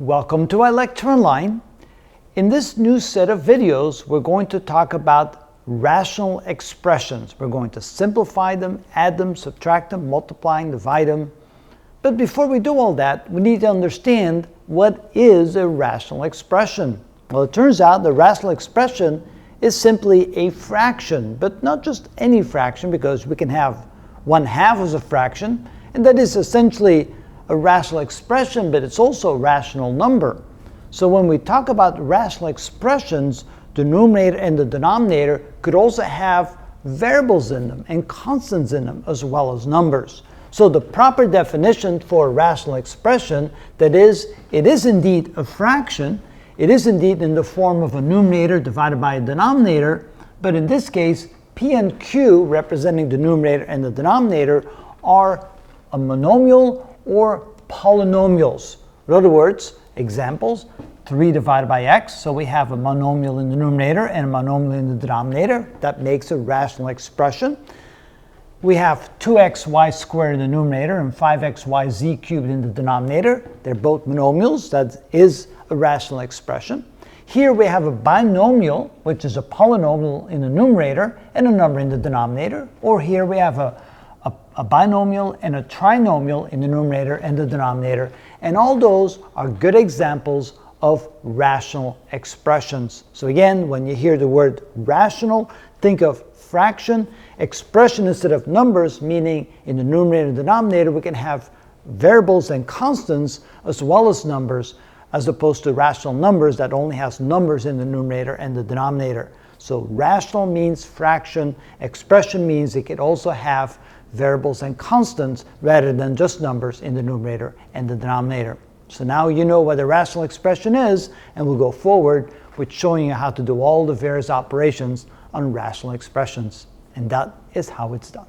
Welcome to our lecture online. In this new set of videos, we're going to talk about rational expressions. We're going to simplify them, add them, subtract them, multiply and divide them. But before we do all that, we need to understand what is a rational expression. Well, it turns out the rational expression is simply a fraction, but not just any fraction, because we can have 1/2 as a fraction, and that is essentially a rational expression, but it's also a rational number. So when we talk about rational expressions, the numerator and the denominator could also have variables in them and constants in them, as well as numbers. So the proper definition for a rational expression, that is, it is indeed a fraction, it is indeed in the form of a numerator divided by a denominator, but in this case, P and Q, representing the numerator and the denominator, are a monomial or polynomials. In other words, examples, 3 divided by x, so we have a monomial in the numerator and a monomial in the denominator. That makes a rational expression. We have 2xy squared in the numerator and 5xyz cubed in the denominator. They're both monomials. That is a rational expression. Here we have a binomial, which is a polynomial in the numerator and a number in the denominator. Or here we have a binomial and a trinomial in the numerator and the denominator. And all those are good examples of rational expressions. So again, when you hear the word rational, think of fraction, expression instead of numbers, meaning in the numerator and denominator we can have variables and constants as well as numbers, as opposed to rational numbers that only has numbers in the numerator and the denominator. So rational means fraction, expression means it can also have variables and constants rather than just numbers in the numerator and the denominator. So now you know what a rational expression is, and we'll go forward with showing you how to do all the various operations on rational expressions. And that is how it's done.